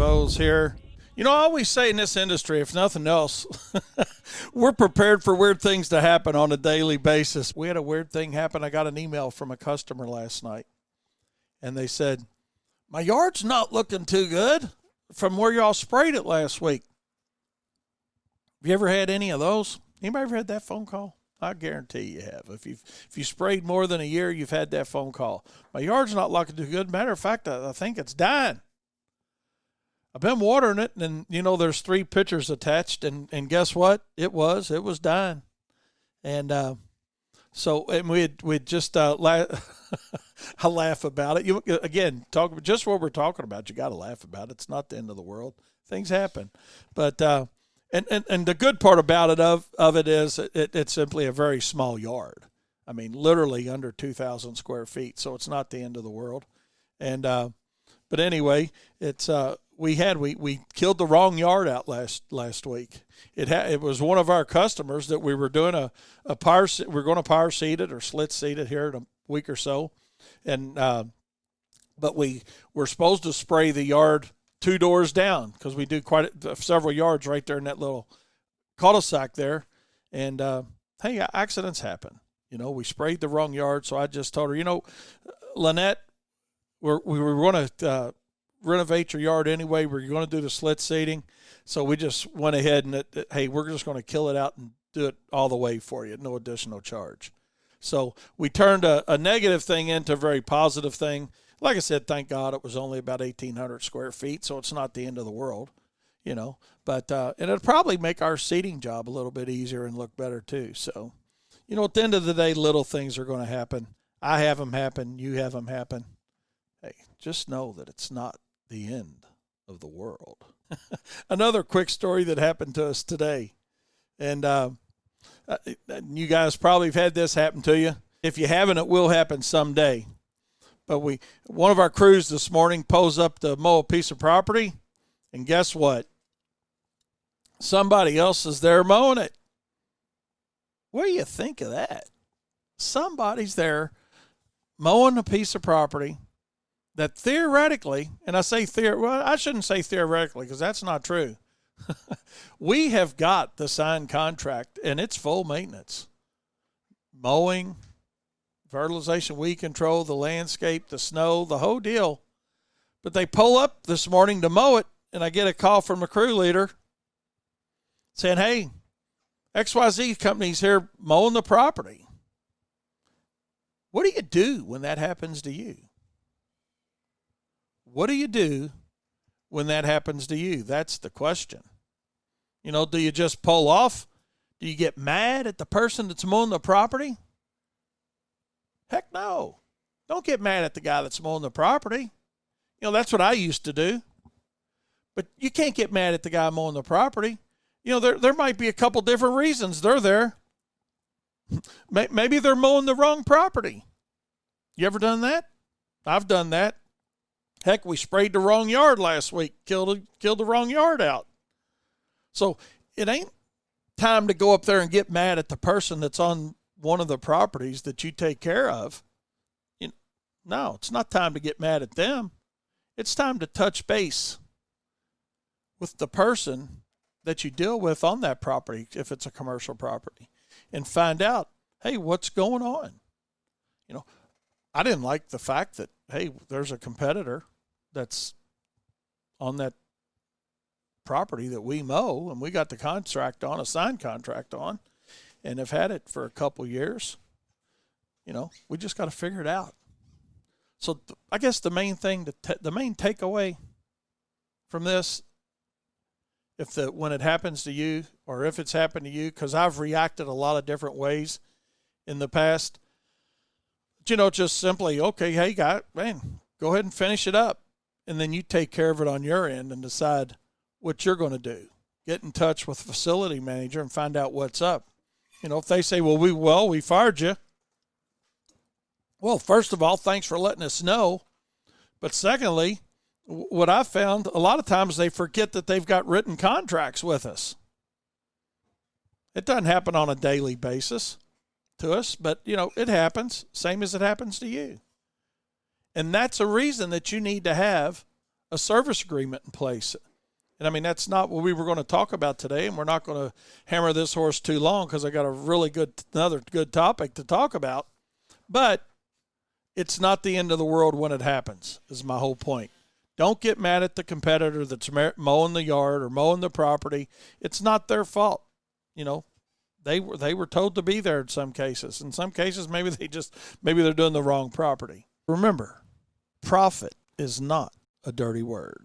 DeVos here. You know, I always say in this industry, if nothing else, we're prepared for weird things to happen on a daily basis. We had a weird thing happen. I got an email from a customer last night, and they said, my yard's not looking too good from where y'all sprayed it last week. Have you ever had any of those? Anybody ever had that phone call? I guarantee you have. If you sprayed more than a year, you've had that phone call. My yard's not looking too good. Matter of fact, I think it's dying. I've been watering it, and, you know, there's 3 pitchers attached, and guess what? It was dying. And we'd just, I laugh about it. You, again, talk about just what we're talking about. You got to laugh about it. It's not the end of the world. Things happen. But, and the good part about it of it is it's simply a very small yard. I mean, literally under 2,000 square feet. So it's not the end of the world. And, but anyway, it's, we killed the wrong yard out last week. It was one of our customers that we were doing we're going to power seed it or slit seed it here in a week or so. And, but we were supposed to spray the yard 2 doors down because we do several yards right there in that little cul-de-sac there. And, hey, accidents happen. You know, we sprayed the wrong yard. So I just told her, you know, Lynette, we were going to, renovate your yard anyway. We're going to do the slit seeding. So we just went ahead and, hey, we're just going to kill it out and do it all the way for you. No additional charge. So we turned a negative thing into a very positive thing. Like I said, thank God it was only about 1,800 square feet. So it's not the end of the world, you know, but, and it'll probably make our seeding job a little bit easier and look better too. So, you know, at the end of the day, little things are going to happen. I have them happen. You have them happen. Hey, just know that it's not the end of the world. Another quick story that happened to us today. And you guys probably have had this happen to you. If you haven't, it will happen someday. But one of our crews this morning pulls up to mow a piece of property, and guess what? Somebody else is there mowing it. What do you think of that? Somebody's there mowing a piece of property that theoretically, and I say well, I shouldn't say theoretically because that's not true. We have got the signed contract, and it's full maintenance. Mowing, fertilization, weed control, the landscape, the snow, the whole deal. But they pull up this morning to mow it, and I get a call from the crew leader saying, hey, XYZ company's here mowing the property. What do you do when that happens to you? What do you do when that happens to you? That's the question. You know, do you just pull off? Do you get mad at the person that's mowing the property? Heck no. Don't get mad at the guy that's mowing the property. You know, that's what I used to do. But you can't get mad at the guy mowing the property. You know, there might be a couple different reasons they're there. Maybe they're mowing the wrong property. You ever done that? I've done that. Heck, we sprayed the wrong yard last week, killed the wrong yard out. So it ain't time to go up there and get mad at the person that's on one of the properties that you take care of. No, it's not time to get mad at them. It's time to touch base with the person that you deal with on that property, if it's a commercial property, and find out, hey, what's going on? You know, I didn't like the fact that, hey, there's a competitor that's on that property that we mow, and we got the contract on, a signed contract on, and have had it for a couple years. You know, we just got to figure it out. So I guess the main thing, the main takeaway from this, when it happens to you, or if it's happened to you, because I've reacted a lot of different ways in the past, you know, just simply, okay, hey, guy, man, go ahead and finish it up. And then you take care of it on your end and decide what you're going to do. Get in touch with the facility manager and find out what's up. You know, if they say, we fired you. Well, first of all, thanks for letting us know. But secondly, what I've found, a lot of times they forget that they've got written contracts with us. It doesn't happen on a daily basis to us, but, you know, it happens, same as it happens to you. And that's a reason that you need to have a service agreement in place. And I mean, that's not what we were going to talk about today, and we're not going to hammer this horse too long because I got another good topic to talk about. But it's not the end of the world when it happens, is my whole point. Don't get mad at the competitor that's mowing the yard or mowing the property. It's not their fault. You know, they were told to be there in some cases. In some cases, maybe they're doing the wrong property. Remember, profit is not a dirty word.